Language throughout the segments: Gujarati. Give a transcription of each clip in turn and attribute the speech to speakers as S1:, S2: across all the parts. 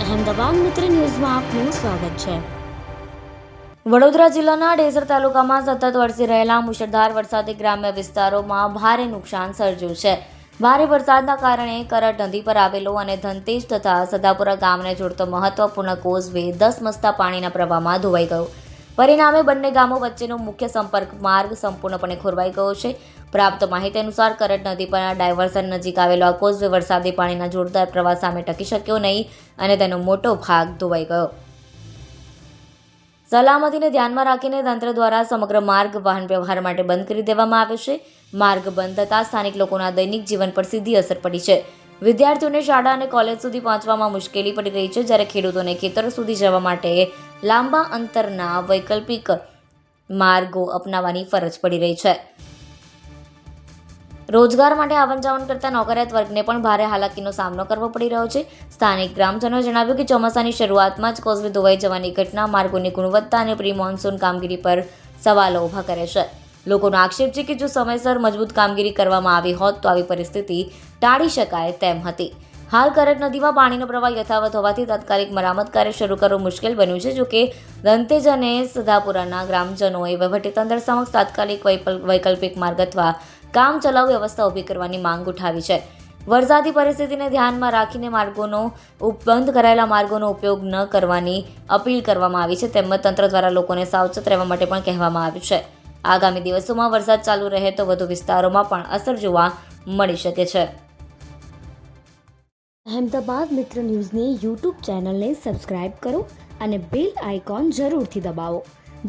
S1: અહેમદાબાદ મિત્ર ન્યૂઝમાં આપનું સ્વાગત છે। વડોદરા જિલ્લાના ડેસર તાલુકામાં સતત વરસી રહેલા મુશળધાર વરસાદે ગ્રામ્ય વિસ્તારોમાં ભારે નુકસાન સર્જ્યું છે। ભારે વરસાદના કારણે કરટ નદી પર આવેલો અને ધનતેજ તથા સદાપુરા ગામને જોડતો મહત્વપૂર્ણ કોઝવે 10 મસ્તા પાણીના પ્રવાહમાં ધોવાઈ ગયો। પરિણામે બંને ગામો વચ્ચેનો મુખ્ય સંપર્ક માર્ગ સંપૂર્ણપણે ખોરવાઈ ગયો છે। પ્રાપ્ત માહિતી અનુસાર કરટ નદી પરના ડાયવર્ઝન નજીક આવેલો આ કોઝવે વરસાદી પાણીના જોરદાર પ્રવાહ સામે ટકી શક્યો નહીં અને તેનો મોટો ભાગ ધોવાઈ ગયો। સલામતીને ધ્યાનમાં રાખીને તંત્ર દ્વારા સમગ્ર માર્ગ વાહન વ્યવહાર માટે બંધ કરી દેવામાં આવ્યો છે। માર્ગ બંધ થતાં સ્થાનિક લોકોના દૈનિક જીવન પર સીધી અસર પડી છે। વિદ્યાર્થીઓને શાળા અને કોલેજ સુધી પહોંચવામાં મુશ્કેલી પડી રહી છે, જ્યારે ખેડૂતોને ખેતરો સુધી જવા માટે લાંબા અંતરના વૈકલ્પિક માર્ગો અપનાવવાની ફરજ પડી રહી છે। રોજગાર માટે આવન જાવન કરતા નોકરિયાત વર્ગને પણ ભારે હાલાકીનો સામનો કરવો પડી રહ્યો છે। સ્થાનિક ગ્રામજનોએ જણાવ્યું કે ચોમાસાની શરૂઆતમાં જ કોઝવે ધોવાઈ જવાની ઘટના માર્ગોની ગુણવત્તા અને પ્રી મોન્સૂન કામગીરી પર સવાલો ઊભા કરે છે। લોકોનો આક્ષેપ છે કે જો સમયસર મજબૂત કામગીરી કરવામાં આવી હોત તો આવી પરિસ્થિતિ ટાળી શકાય તેમ હતી। હાલ કરટ નદીમાં પાણીનો પ્રવાહ યથાવત હોવાથી તાત્કાલિક મરામત કાર્ય શરૂ કરવું મુશ્કેલ બન્યું છે। જોકે ધનતેજ અને સદાપુરાના ગ્રામજનોએ વહીવટીતંત્ર સમક્ષ તાત્કાલિક વૈકલ્પિક માર્ગ અથવા કામ ચલાઉ વ્યવસ્થા ઊભી કરવાની માંગ ઉઠાવી છે। વરસાદી પરિસ્થિતિને ધ્યાનમાં રાખીને બંધ કરાયેલા માર્ગોનો ઉપયોગ ન કરવાની અપીલ કરવામાં આવી છે, તેમજ તંત્ર દ્વારા લોકોને સાવચેત રહેવા માટે પણ કહેવામાં આવ્યું છે। આગામી દિવસોમાં વરસાદ ચાલુ રહે તો વધુ વિસ્તારોમાં પણ અસર જોવા મળી શકે છે। અહેમદાબાદ મિત્ર ન્યૂઝની યુટ્યુબ ચેનલને સબસ્ક્રાઇબ કરો અને બેલ આઇકોન જરૂરથી દબાવો,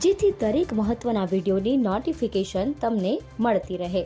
S1: જેથી દરેક મહત્ત્વના વિડીયોની નોટિફિકેશન તમને મળતી રહે।